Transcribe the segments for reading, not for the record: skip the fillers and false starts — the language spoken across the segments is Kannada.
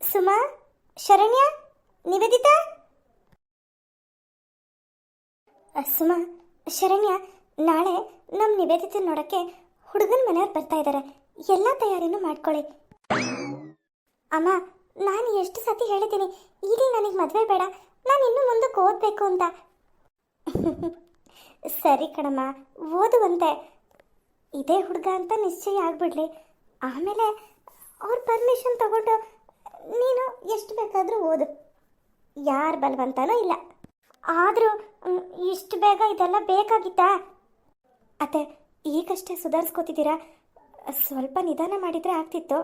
ಸುಮಾ, ಶರಣ್ಯ, ನಿವೇದಿತಾ. ಸುಮಾ, ಶರಣ್ಯ, ನಾಳೆ ನಮ್ಮ ನಿವೇದಿತ ನೋಡಕ್ಕೆ ಹುಡುಗನ ಮನೆಯವ್ರು ಬರ್ತಾ ಇದ್ದಾರೆ. ಎಲ್ಲ ತಯಾರಿನೂ ಮಾಡ್ಕೊಳ್ಳಿ. ಅಮ್ಮ, ನಾನು ಎಷ್ಟು ಸತಿ ಹೇಳಿದ್ದೀನಿ ಈಗಲೇ ನನಗೆ ಮದುವೆ ಬೇಡ, ನಾನು ಇನ್ನೂ ಮುಂದಕ್ಕೆ ಓದಬೇಕು ಅಂತ. ಸರಿ ಕಣಮ್ಮ, ಓದುವಂತೆ. ಇದೇ ಹುಡುಗ ಅಂತ ನಿಶ್ಚಯ ಆಗ್ಬಿಡ್ಲಿ, ಆಮೇಲೆ ಅವ್ರ ಪರ್ಮಿಷನ್ ತಗೊಂಡು ನೀನು ಎಷ್ಟು ಬೇಕಾದರೂ ಓದು, ಯಾರು ಬಲವಂತನೂ ಇಲ್ಲ. ಆದರೂ ಇಷ್ಟು ಬೇಗ ಇದೆಲ್ಲ ಬೇಕಾಗಿತ್ತಾ? ಅತ್ತೆ, ಈಗಷ್ಟೇ ಸುಧಾರಿಸ್ಕೋತಿದ್ದೀರಾ, ಸ್ವಲ್ಪ ನಿಧಾನ ಮಾಡಿದರೆ ಆಗ್ತಿತ್ತು.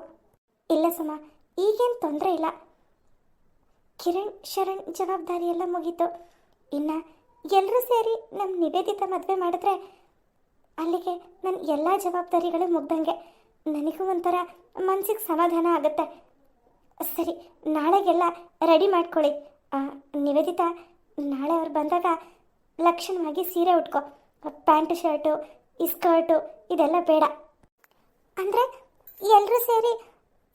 ಇಲ್ಲ ಸುಮ, ಈಗೇನು ತೊಂದರೆ ಇಲ್ಲ. ಕಿರಣ್ ಶರಣ್ ಜವಾಬ್ದಾರಿ ಎಲ್ಲ ಮುಗೀತು. ಇನ್ನು ಎಲ್ಲರೂ ಸೇರಿ ನಮ್ಮ ನಿವೇದಿತ ಮದುವೆ ಮಾಡಿದ್ರೆ ಅಲ್ಲಿಗೆ ನನ್ನ ಎಲ್ಲ ಜವಾಬ್ದಾರಿಗಳು ಮುಗ್ದಂಗೆ. ನನಗೂ ಒಂಥರ ಮನಸ್ಸಿಗೆ ಸಮಾಧಾನ ಆಗುತ್ತೆ. ಸರಿ, ನಾಳೆಗೆಲ್ಲ ರೆಡಿ ಮಾಡ್ಕೊಳ್ಳಿ. ನಿವೇದಿತಾ, ನಾಳೆ ಅವ್ರು ಬಂದಾಗ ಲಕ್ಷಣವಾಗಿ ಸೀರೆ ಉಟ್ಕೋ. ಪ್ಯಾಂಟು ಶರ್ಟು, ಈ ಸ್ಕರ್ಟು ಇದೆಲ್ಲ ಬೇಡ. ಅಂದರೆ ಎಲ್ಲರೂ ಸೇರಿ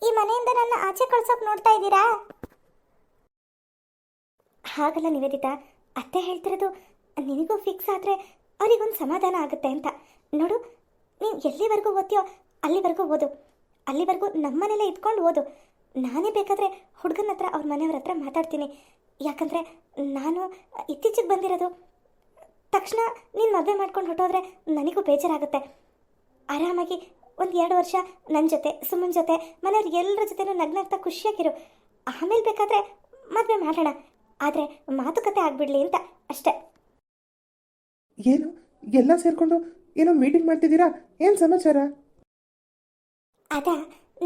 ಈ ಮನೆಯಿಂದ ನನ್ನ ಆಚೆ ಕಳ್ಸೋಕೆ ನೋಡ್ತಾ ಇದ್ದೀರಾ? ಹಾಗಲ್ಲ ನಿವೇದಿತಾ, ಅತ್ತೆ ಹೇಳ್ತಿರೋದು ನಿನಗೂ ಫಿಕ್ಸ್ ಆದರೆ ಅವರಿಗೊಂದು ಸಮಾಧಾನ ಆಗುತ್ತೆ ಅಂತ. ನೋಡು, ನೀನು ಎಲ್ಲಿವರೆಗೂ ಓದ್ತೀಯೋ ಅಲ್ಲಿವರೆಗೂ ಓದು, ಅಲ್ಲಿವರೆಗೂ ನಮ್ಮನೇಲೇ ಇದ್ಕೊಂಡು ಓದು. ನಾನೇ ಬೇಕಾದರೆ ಹುಡುಗನ ಹತ್ರ ಅವ್ರ ಮನೆಯವ್ರ ಹತ್ರ ಮಾತಾಡ್ತೀನಿ. ಯಾಕಂದರೆ ನಾನು ಇತ್ತೀಚೆಗೆ ಬಂದಿರೋದು, ತಕ್ಷಣ ನೀನು ಮದುವೆ ಮಾಡ್ಕೊಂಡು ಹೊಟ್ಟೋದ್ರೆ ನನಗೂ ಬೇಜಾರಾಗುತ್ತೆ. ಆರಾಮಾಗಿ ಒಂದು 2 ವರ್ಷ ನನ್ನ ಜೊತೆ, ಸುಮ್ಮನ ಜೊತೆ, ಮನೆಯವ್ರ ಎಲ್ಲರ ಜೊತೆನೂ ನಗ್ನಾಗ್ತಾ ಖುಷಿಯಾಗಿರು. ಆಮೇಲೆ ಬೇಕಾದರೆ ಮದುವೆ ಮಾಡೋಣ, ಆದರೆ ಮಾತುಕತೆ ಆಗಿಬಿಡ್ಲಿ ಅಂತ ಅಷ್ಟೇ. ಏನು ಎಲ್ಲ ಸೇರಿಕೊಂಡು ಏನೋ ಮೀಟಿಂಗ್ ಮಾಡ್ತಿದ್ದೀರಾ? ಏನು ಸಮಾಚಾರ?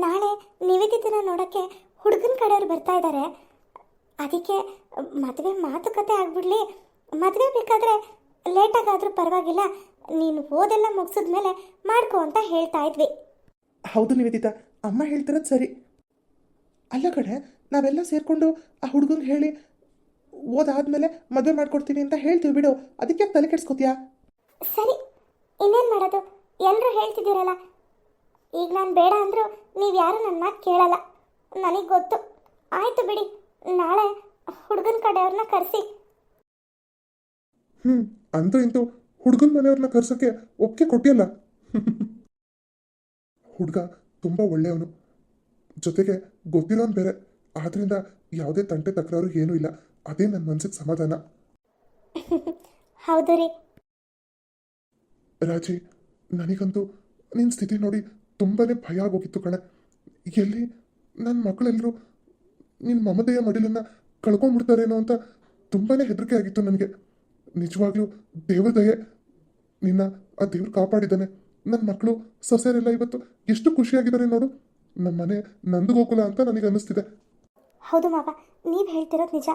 ನಾಳೆ ನಿವೇದಿತನ ನೋಡೋಕ್ಕೆ ಹುಡುಗನ ಕಡೆಯವ್ರು ಬರ್ತಾ ಇದ್ದಾರೆ. ಅದಕ್ಕೆ ಮದುವೆ ಮಾತುಕತೆ ಆಗ್ಬಿಡ್ಲಿ, ಮದುವೆ ಬೇಕಾದರೆ ಲೇಟಾಗಾದರೂ ಪರವಾಗಿಲ್ಲ, ನೀನು ಓದೆಲ್ಲ ಮುಗಿಸಿದ್ಮೇಲೆ ಮಾಡ್ಕೊ ಅಂತ ಹೇಳ್ತಾ ಇದ್ವಿ. ಹೌದು ನಿವೇದಿತಾ, ಅಮ್ಮ ಹೇಳ್ತಿರೋದು ಸರಿ. ಅಲ್ಲ ಕಡೆ, ನಾವೆಲ್ಲ ಸೇರಿಕೊಂಡು ಆ ಹುಡುಗಂಗೆ ಹೇಳಿ ಓದಾದ್ಮೇಲೆ ಮದುವೆ ಮಾಡ್ಕೊಡ್ತೀನಿ ಅಂತ ಹೇಳ್ತೀವಿ ಬಿಡು, ಅದಕ್ಕೆ ತಲೆ ಕೆಡ್ಸ್ಕೊತೀಯಾ? ಸರಿ, ಇನ್ನೇನು ಮಾಡೋದು, ಎಲ್ಲರೂ ಹೇಳ್ತಿದ್ದೀರಲ್ಲ. ಈಗ ನಾನು ಬೇಡ ಅಂದರೂ ನೀವು ಯಾರು ನನ್ನ ಮಾತು ಕೇಳಲ್ಲ, ನನಗೆ ಗೊತ್ತು. ಆಯಿತು ಬಿಡಿ, ನಾಳೆ ಹುಡುಗನ ಕಡೆಯವ್ರನ್ನ ಕರೆಸಿ. ಅಂತೂ ಇಂತೂ ಹುಡುಗನ ಮನೆಯವ್ರನ್ನ ಕರ್ಸೋಕ್ಕೆ ಒಪ್ಪಿಗೆ ಕೊಟ್ಟಿಯಲ್ಲ. ಹುಡುಗ ತುಂಬ ಒಳ್ಳೆಯವನು, ಜೊತೆಗೆ ಗೊತ್ತಿರೋನು ಬೇರೆ. ಆದ್ರಿಂದ ಯಾವುದೇ ತಂಟೆ ತಕರಾರು ಏನೂ ಇಲ್ಲ. ಅದೇ ನನ್ನ ಮನಸ್ಸಿಗೆ ಸಮಾಧಾನ. ಹೌದು ರೀ ರಾಜಿ, ನನಗಂತೂ ನಿನ್ನ ಸ್ಥಿತಿ ನೋಡಿ ತುಂಬಾ ಭಯ ಆಗೋಗಿತ್ತು ಕಣೆ. ಎಲ್ಲಿ ನನ್ನ ಮಕ್ಕಳೆಲ್ಲರೂ ನಿನ್ನ ಮಮತೆಯ ಮಡಿಲನ್ನು ಕಳ್ಕೊಂಡ್ಬಿಡ್ತಾರೇನೋ ಅಂತ ತುಂಬಾ ಹೆದರಿಕೆ ಆಗಿತ್ತು ನನಗೆ. ನಿಜವಾಗ್ಲೂ ದೇವ್ರ ದಯೆ, ನಿನ್ನ ಆ ದೇವ್ರು ಕಾಪಾಡಿದ್ದಾನೆ. ನನ್ನ ಮಕ್ಕಳು ಸೊಸೆಯರೆಲ್ಲ ಇವತ್ತು ಎಷ್ಟು ಖುಷಿಯಾಗಿದ್ದಾರೆ ನೋಡು. ನಮ್ಮ ಮನೆ ನಂದಗೋಕುಲ ಅಂತ ನನಗೆ ಅನ್ನಿಸ್ತಿದೆ. ಹೌದು ಮಾವ, ನೀವು ಹೇಳ್ತಿರೋದು ನಿಜ.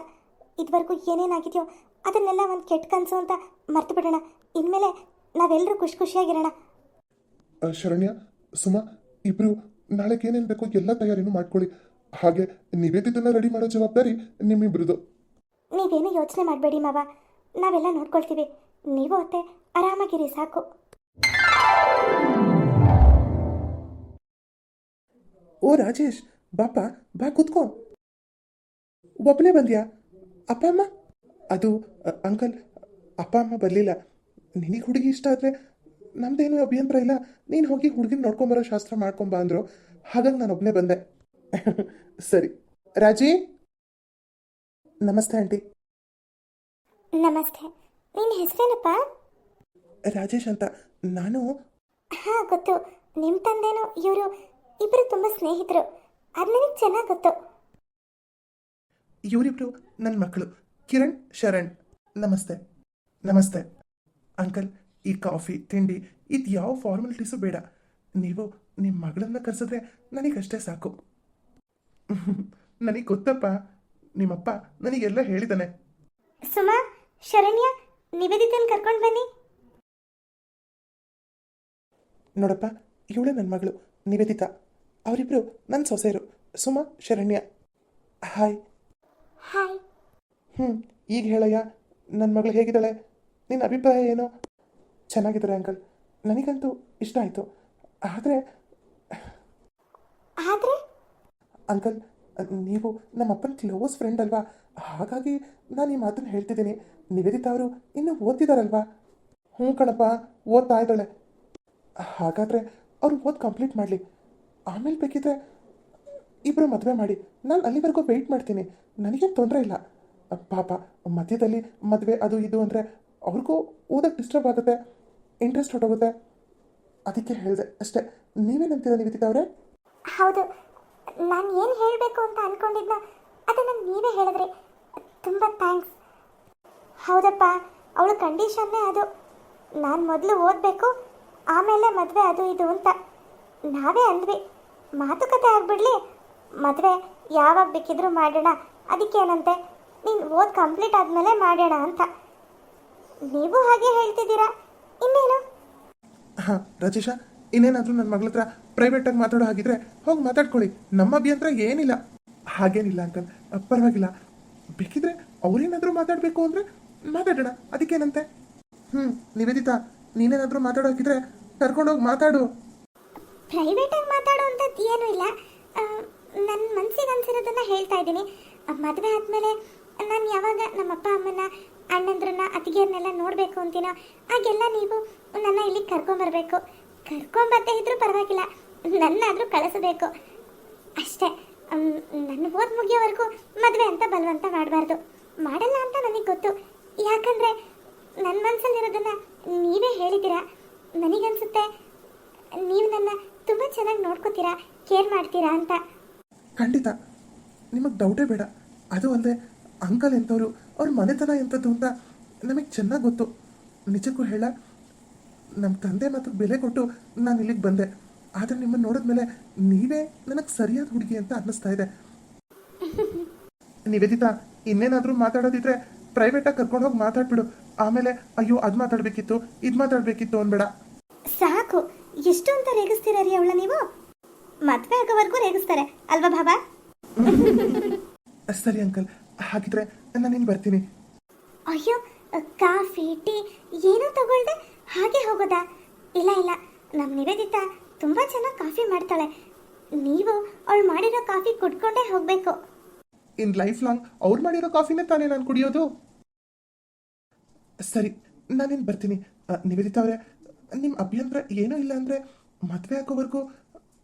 ಇದುವರೆಗೂ ಏನೇನಾಗಿದೆಯೋ ಅದನ್ನೆಲ್ಲ ಒಂದು ಕೆಟ್ಟ ಕನಸು ಅಂತ ಮರ್ತು ಬಿಡೋಣ. ಇನ್ಮೇಲೆ ನಾವೆಲ್ಲರೂ ಖುಷಿಯಾಗಿರೋಣ. ಶರಣ್ಯ, ಸುಮಾ, ಇಬ್ರು ನಾಳೆಗೆ ಏನೇನು ಬೇಕೋ ಎಲ್ಲ ತಯಾರಿನೂ ಮಾಡ್ಕೊಳ್ಳಿ. ಹಾಗೆ ನಿವೇದಿತನ ರೆಡಿ ಮಾಡೋ ಜವಾಬ್ದಾರಿ ನಿಮ್ಮಿಬ್ರದು. ನೀವೇನು ಯೋಚನೆ ಮಾಡಬೇಡಿ ಮಾವ, ನಾವೆಲ್ಲ ನೋಡ್ಕೊಳ್ತೀವಿ. ನೀವು ಅತ್ತೆ ಆರಾಮಾಗಿರಿ ಸಾಕು. ಓ ರಾಜೇಶ್, ಬಾಪ ಬಾ ಕೂತ್ಕೋ. ಒಬ್ಬನೇ ಬಂದ್ಯಾ? ಅಪ್ಪ ಅಮ್ಮ? ಅದು ಅಂಕಲ್, ಅಪ್ಪ ಅಮ್ಮ ಬರಲಿಲ್ಲ. ನಿನಗೆ ಹುಡುಗಿ ಇಷ್ಟ ಆದರೆ ನಮ್ದೇನು ಅಭ್ಯಂತರ ಇಲ್ಲ, ನೀನು ಹೋಗಿ ಹುಡುಗಿನ ನೋಡ್ಕೊಂಬರೋ ಶಾಸ್ತ್ರ ಮಾಡ್ಕೊಂಬ ಅಂದರು. ಹಾಗಾಗಿ ನಾನು ಒಬ್ಬನೇ ಬಂದೆ. ಸರಿ. ರಾಜಿ, ನಮಸ್ತೆ ಆಂಟಿ. ನಮಸ್ತೆ, ನಿನ್ನ ಹೆಸರೇನಪ್ಪ? ರಾಜೇಶ್ ಅಂತ. ನಾನು ಹಾಂ ಗೊತ್ತು, ನಿಮ್ಮ ತಂದೆನೂ ಇವರು ಇಬ್ಬರು ತುಂಬ ಸ್ನೇಹಿತರು, ಅದು ನನಗೆ ಚೆನ್ನಾಗಿ ಗೊತ್ತು. ಇವರಿಬ್ರು ನನ್ನ ಮಕ್ಕಳು, ಕಿರಣ್ ಶರಣ್. ನಮಸ್ತೆ. ನಮಸ್ತೆ ಅಂಕಲ್. ಈ ಕಾಫಿ ತಿಂಡಿ ಇದು ಯಾವ ಫಾರ್ಮಾಲಿಟೀಸು ಬೇಡ. ನೀವು ನಿಮ್ಮ ಮಗಳನ್ನ ಕರೆಸಿದ್ರೆ ನನಗಷ್ಟೇ ಸಾಕು. ನನಗೆ ಗೊತ್ತಪ್ಪ, ನಿಮ್ಮಪ್ಪ ನನಗೆಲ್ಲ ಹೇಳಿದ್ದಾನೆ. ಸುಮಾ, ಶರಣ್ಯ, ನಿವೇದಿತನ ಕರ್ಕೊಂಡು ಬನ್ನಿ. ನೋಡಪ್ಪ, ಇವಳೇ ನನ್ನ ಮಗಳು ನಿವೇದಿತಾ. ಅವರಿಬ್ರು ನನ್ನ ಸೊಸೆಯರು, ಸುಮಾ, ಶರಣ್ಯ. ಹಾಯ್. ಹಾಯ್. ಈಗ ಹೇಳಯ್ಯ, ನನ್ನ ಮಗಳು ಹೇಗಿದ್ದಾಳೆ? ನಿನ್ನ ಅಭಿಪ್ರಾಯ ಏನು? ಚೆನ್ನಾಗಿದ್ದಾರೆ ಅಂಕಲ್, ನನಗಂತೂ ಇಷ್ಟ ಆಯಿತು. ಆದರೆ ಆದರೆ ಅಂಕಲ್, ನೀವು ನಮ್ಮ ಅಪ್ಪನ ಕ್ಲೋಸ್ ಫ್ರೆಂಡ್ ಅಲ್ವಾ, ಹಾಗಾಗಿ ನಾನು ಈ ಮಾತನ್ನು ಹೇಳ್ತಿದ್ದೀನಿ. ನಿವೇದಿತಾ ಅವರು ಇನ್ನೂ ಓದ್ತಿದ್ದಾರಲ್ವಾ? ಹ್ಞೂ ಕಣಪ್ಪ, ಓದ್ತಾ ಇದ್ದಾಳೆ. ಹಾಗಾದರೆ ಅವ್ರು ಓದ್ ಕಂಪ್ಲೀಟ್ ಮಾಡಲಿ, ಆಮೇಲೆ ಬೇಕಿದ್ರೆ ಇಬ್ಬರು ಮದುವೆ ಮಾಡಿ. ನಾನು ಅಲ್ಲಿವರೆಗೂ ವೆಯ್ಟ್ ಮಾಡ್ತೀನಿ, ನನಗೇನು ತೊಂದರೆ ಇಲ್ಲ. ಪಾಪ ಮಧ್ಯದಲ್ಲಿ ಮದುವೆ ಅದು ಇದು ಅಂದರೆ ಅವ್ರಿಗೂ ಓದಕ್ಕೆ ಡಿಸ್ಟರ್ಬ್ ಆಗುತ್ತೆ, ಇಂಟ್ರೆಸ್ಟ್ ಹೊಟ್ಟೋಗುತ್ತೆ. ಅದಕ್ಕೆ ಹೇಳಿದೆ ಅಷ್ಟೇ. ನೀವೇನಂತೀರ ನಿವೇದಿತಾ ಅವರೇ? ಹೌದು, ನಾನು ಏನು ಹೇಳಬೇಕು ಅಂತ ಅಂದ್ಕೊಂಡಿದ್ನ ಅದನ್ನು ನೀವೇ ಹೇಳಿದ್ರಿ. ತುಂಬ ಥ್ಯಾಂಕ್ಸ್. ಹೌದಪ್ಪ, ಅವಳ ಕಂಡೀಷನ್ನೇ ಅದು. ನಾನು ಮೊದಲು ಓದಬೇಕು, ಆಮೇಲೆ ಮದುವೆ ಅದು ಇದು ಅಂತ. ನಾವೇ ಅಂದ್ವಿ, ಮಾತುಕತೆ ಆಗಿಬಿಡ್ಲಿ, ಮದುವೆ ಯಾವಾಗ ಬೇಕಿದ್ರೂ ಮಾಡೋಣ, ಅದಕ್ಕೇನಂತೆ, ನೀನು ಓದ್ ಕಂಪ್ಲೀಟ್ ಆದಮೇಲೆ ಮಾಡೋಣ ಅಂತ. ನೀವು ಹಾಗೆ ಹೇಳ್ತಿದ್ದೀರಾ, ಇನ್ನೇನು? ಹಾಂ ರಾಜೇಶ, ಇನ್ನೇನಾದರೂ ನನ್ನ ಮಗಳ ಹತ್ರ ಪ್ರೈವೇಟಾಗಿ ಮಾತಾಡೋ ಹಾಗಿದ್ರೆ ಹೋಗಿ ಮಾತಾಡ್ಕೊಳ್ಳಿ, ನಮ್ಮ ಅಭ್ಯಂತರ ಏನಿಲ್ಲ. ಹಾಗೇನಿಲ್ಲ ಅಂಕಲ್, ಪರವಾಗಿಲ್ಲ. ಬೇಕಿದ್ರೆ ಅವ್ರೇನಾದರೂ ಮಾತಾಡಬೇಕು ಅಂದರೆ ಮಾತಾಡೋಣ, ಅದಕ್ಕೇನಂತೆ. ನಿವೇದಿತಾ, ನೀನೇನಾದರೂ ಮಾತಾಡೋ ಹಾಗಿದ್ರೆ ಕರ್ಕೊಂಡೋಗಿ ಮಾತಾಡು. ಪ್ರೈವೇಟಾಗಿ ಮಾತಾಡೋ ಅಂಥದ್ದು ಏನೂ ಇಲ್ಲ. ನನ್ನ ಮನಸ್ಸಿಗೆ ಅನ್ಸಿರೋದನ್ನು ಹೇಳ್ತಾ ಇದ್ದೀನಿ. ಮದುವೆ ಆದಮೇಲೆ ನಾನು ಯಾವಾಗ ನಮ್ಮ ಅಪ್ಪ ಅಮ್ಮನ, ಅಣ್ಣಂದ್ರನ್ನ, ಅತ್ತಿಗೆಯರನ್ನೆಲ್ಲ ನೋಡಬೇಕು ಅಂತೀನೋ ಆಗೆಲ್ಲ ನೀವು ನನ್ನ ಇಲ್ಲಿಗೆ ಕರ್ಕೊಂಬರ್ಬೇಕು. ಕರ್ಕೊಂಬರ್ದೇ ಇದ್ರೂ ಪರವಾಗಿಲ್ಲ, ನನ್ನಾದರೂ ಕಳಿಸಬೇಕು ಅಷ್ಟೇ. ನನ್ನ ಓದ್ ಮುಗಿಯೋವರೆಗೂ ಮದುವೆ ಅಂತ ಬಲವಂತ ಮಾಡಬಾರ್ದು. ಮಾಡಲ್ಲ ಅಂತ ನನಗೆ ಗೊತ್ತು, ಯಾಕಂದರೆ ನನ್ನ ಮನಸ್ಸಲ್ಲಿರೋದನ್ನು ನೀವೇ ಹೇಳಿದ್ದೀರಾ. ನನಗನ್ಸುತ್ತೆ ನೀವು ನನ್ನ ತುಂಬ ಚೆನ್ನಾಗಿ ನೋಡ್ಕೋತೀರಾ, ಕೇರ್ ಮಾಡ್ತೀರಾ ಅಂತ. ಖಂಡಿತ, ನಿಮಗೆ ಡೌಟೇ ಬೇಡ. ಅದು ಅಲ್ಲದೆ ಅಂಕಲ್ ಎಂಥವ್ರು, ಅವ್ರ ಮನೆತನ ಎಂಥದ್ದು ಅಂತ ನಮಗೆ ಚೆನ್ನಾಗಿ ಗೊತ್ತು. ನಿಜಕ್ಕೂ ಹೇಳ, ನಮ್ಮ ತಂದೆ ಮತ್ತು ಬೆಲೆ ಕೊಟ್ಟು ನಾನು ಇಲ್ಲಿಗೆ ಬಂದೆ. ಆದರೆ ನಿಮ್ಮನ್ನು ನೋಡಿದ್ಮೇಲೆ ನೀವೇ ನನಗೆ ಸರಿಯಾದ ಹುಡುಗಿ ಅಂತ ಅನ್ನಿಸ್ತಾ ಇದೆ. ನಿವೇದಿತಾ, ಇನ್ನೇನಾದರೂ ಮಾತಾಡೋದಿದ್ರೆ ಪ್ರೈವೇಟಾಗಿ ಕರ್ಕೊಂಡು ಹೋಗಿ ಮಾತಾಡ್ಬಿಡು. ಆಮೇಲೆ ಅಯ್ಯೋ ಅದು ಮಾತಾಡಬೇಕಿತ್ತು, ಇದು ಮಾತಾಡಬೇಕಿತ್ತು ಅನ್ಬೇಡ. ಸಾಕು, ಎಷ್ಟು ಅಂತ ರೇಗಿಸ್ತೀರಿ ಅವಳ ನೀವು? ಮದುವೆ ಆಗೋವರೆಗೂ ರೇಗಿಸ್ತಾರೆ ಅಲ್ವಾ ಬಾಬಾ? ಸರಿ ಅಂಕಲ್, ಹಾಗಿದ್ರೆ ನಾನಿನ್ನು ಬರ್ತೀನಿ. ಅಯ್ಯೋ, ಕಾಫಿ ಟೀ ಏನೂ ತಗೊಳ್ದೆ ಹಾಗೆ ಹೋಗೋದಾ? ಇಲ್ಲ ಇಲ್ಲ, ನಮ್ಮ ನಿವೇದಿತಾ ತುಂಬ ಚೆನ್ನಾಗಿ ಕಾಫಿ ಮಾಡ್ತಾಳೆ. ನೀವು ಅವಳು ಮಾಡಿರೋ ಕಾಫಿ ಕುಡ್ಕೊಂಡೇ ಹೋಗಬೇಕು. ಇನ್ ಲೈಫ್ ಲಾಂಗ್ ಅವ್ರು ಮಾಡಿರೋ ಕಾಫಿನೇ ತಾನೇ ನಾನು ಕುಡಿಯೋದು. ಸರಿ, ನಾನಿನ್ನು ಬರ್ತೀನಿ. ನಿವೇದಿತಾ ಅವರೇ, ನಿಮ್ಮ ಅಭ್ಯಂತರ ಏನೂ ಇಲ್ಲ ಅಂದರೆ ಮದುವೆ ಆಗೋವರೆಗೂ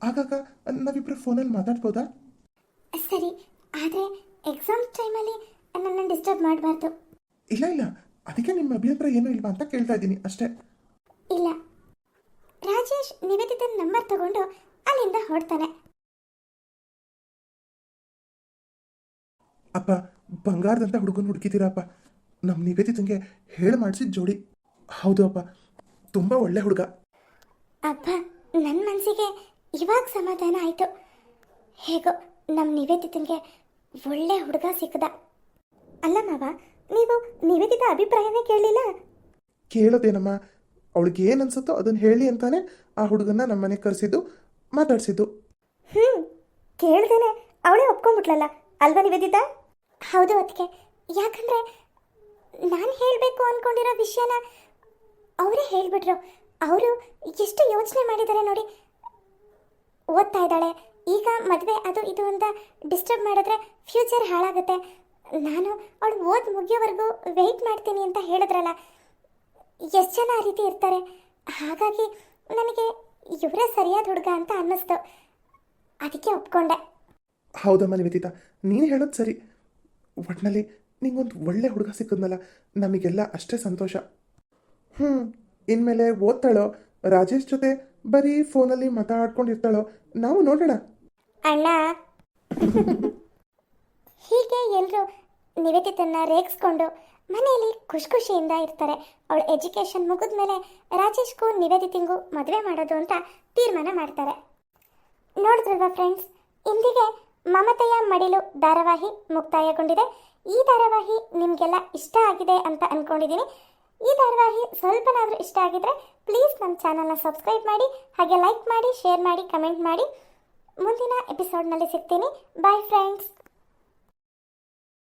ಆಗಾಗ ನಾವಿಬ್ಬರು ಫೋನಲ್ಲಿ ಮಾತಾಡ್ಬೋದಾ? ಸರಿ, ಆದರೆ ಎಕ್ಸಾಮ್ ಟೈಮಲ್ಲಿ ನನ್ನನ್ನು ಡಿಸ್ಟರ್ಬ್ ಮಾಡಬಾರ್ದು. ಇಲ್ಲ ಇಲ್ಲ, ಅದಕ್ಕೆ ನಿಮ್ಮ ಅಭ್ಯಂತರ ಏನೂ ಇಲ್ವಾ ಅಂತ ಕೇಳ್ತಾ ಇದ್ದೀನಿ ಅಷ್ಟೇ. ಇಲ್ಲ, ರಾಜೇಶ್ ನಿವೇದಿತನ ನಂಬರ್ ತಗೊಂಡು ಅಲ್ಲಿಂದ ಹೊರಡ್ತಾನೆ. ಅಪ್ಪ, ಬಂಗಾರದಂತ ಹುಡುಗನ ಹುಡುಕಿದ್ದೀರಪ್ಪ. ನಮ್ಮ ನಿವೇದಿತಂಗೆ ಹೇಳಿ ಮಾಡಿಸಿದ ಜೋಡಿ. ಹೌದು ಅಪ್ಪ, ತುಂಬ ಒಳ್ಳೆ ಹುಡುಗ. ಅಪ್ಪ, ನನ್ನ ಮನಸ್ಸಿಗೆ ಇವಾಗ ಸಮಾಧಾನ ಆಯಿತು. ಹೇಗೋ ನಮ್ಮ ನಿವೇದಿತಂಗೆ ಒಳ್ಳೆ ಹುಡುಗ ಸಿಕ್ಕದ. ಅಲ್ಲ ಮಾವ, ನೀವು ನಿವೇದಿತ ಅಭಿಪ್ರಾಯನೇ ಕೇಳಲಿಲ್ಲ? ಕೇಳೋದೇನಮ್ಮ, ಅವಳಿಗೆ ಏನು ಅನ್ಸುತ್ತೋ ಅದನ್ನು ಹೇಳಿ ಅಂತಾನೆ ಆ ಹುಡುಗನ್ನ ನಮ್ಮ ಮನೆಗೆ ಕರೆಸಿದ್ದು, ಮಾತಾಡಿಸಿದ್ದು. ಕೇಳ್ದೇನೆ ಅವಳೇ ಒಪ್ಕೊಂಡ್ಬಿಟ್ಲಲ್ಲ ಅಲ್ವಾ ನಿವೇದಿತ? ಹೌದು ಅದಕ್ಕೆ, ಯಾಕಂದರೆ ನಾನು ಹೇಳಬೇಕು ಅಂದ್ಕೊಂಡಿರೋ ವಿಷಯನ ಅವರೇ ಹೇಳಿಬಿಟ್ರು. ಅವರು ಎಷ್ಟು ಯೋಚನೆ ಮಾಡಿದ್ದಾರೆ ನೋಡಿ. ಓದ್ತಾ ಇದ್ದಾಳೆ, ಈಗ ಮದುವೆ ಅದು ಇದು ಅಂತ ಡಿಸ್ಟರ್ಬ್ ಮಾಡಿದ್ರೆ ಫ್ಯೂಚರ್ ಹಾಳಾಗುತ್ತೆ. ನಾನು ಅವಳು ಓದ್ ಮುಗಿಯೋವರೆಗೂ ವೆಯ್ಟ್ ಮಾಡ್ತೀನಿ ಅಂತ ಹೇಳಿದ್ರಲ್ಲ, ಎಷ್ಟು ಜನ ಆ ರೀತಿ ಇರ್ತಾರೆ. ಹಾಗಾಗಿ ನನಗೆ ಇವರೇ ಸರಿಯಾದ ಹುಡುಗ ಅಂತ ಅನ್ನಿಸ್ತು, ಅದಕ್ಕೆ ಒಪ್ಕೊಂಡೆ. ಹೌದಮ್ಮ ನಿವೇದಿತಾ, ನೀನು ಹೇಳೋದು ಸರಿ. ಒಟ್ಟಿನಲ್ಲಿ ನಿಂಗೊಂದು ಒಳ್ಳೆ ಹುಡುಗ ಸಿಕ್ಕಿದ್ನಲ್ಲ, ನಮಗೆಲ್ಲ ಅಷ್ಟೇ ಸಂತೋಷ. ಇನ್ಮೇಲೆ ಓದ್ತಾಳೋ, ರಾಜೇಶ್ ಜೊತೆ ಬರೀ ಫೋನಲ್ಲಿ ಮಾತಾಡ್ಕೊಂಡಿರ್ತಾಳೋ, ನಾವು ನೋಡೋಣ. ಅಣ್ಣ, ಹೀಗೆ ಎಲ್ಲರೂ ನಿವೇದಿತನ್ನ ರೇಗಿಸ್ಕೊಂಡು ಮನೆಯಲ್ಲಿ ಖುಷಿ ಖುಷಿಯಿಂದ ಇರ್ತಾರೆ. ಅವಳ ಎಜುಕೇಷನ್ ಮುಗಿದ್ಮೇಲೆ ರಾಜೇಶ್ಗೂ ನಿವೇದಿತಿಂಗೂ ಮದುವೆ ಮಾಡೋದು ಅಂತ ತೀರ್ಮಾನ ಮಾಡ್ತಾರೆ. ನೋಡಿದ್ರಲ್ವಾ ಫ್ರೆಂಡ್ಸ್, ಇಂದಿಗೆ ಮಮತೆಯ ಮಡಿಲು ಧಾರಾವಾಹಿ ಮುಕ್ತಾಯಗೊಂಡಿದೆ. ಈ ಧಾರಾವಾಹಿ ನಿಮಗೆಲ್ಲ ಇಷ್ಟ ಆಗಿದೆ ಅಂತ ಅಂದ್ಕೊಂಡಿದ್ದೀನಿ. ಈ ಧಾರಾವಾಹಿ ಸ್ವಲ್ಪನಾದರೂ ಇಷ್ಟ ಆಗಿದ್ರೆ ಪ್ಲೀಸ್ ನಮ್ಮ ಚಾನಲ್ನ ಸಬ್ಸ್ಕ್ರೈಬ್ ಮಾಡಿ, ಹಾಗೆ ಲೈಕ್ ಮಾಡಿ, ಶೇರ್ ಮಾಡಿ, ಕಮೆಂಟ್ ಮಾಡಿ. ಮುಂದಿನ ಎಪಿಸೋಡ್ನಲ್ಲಿ ಸಿಗ್ತೀನಿ. Bye friends.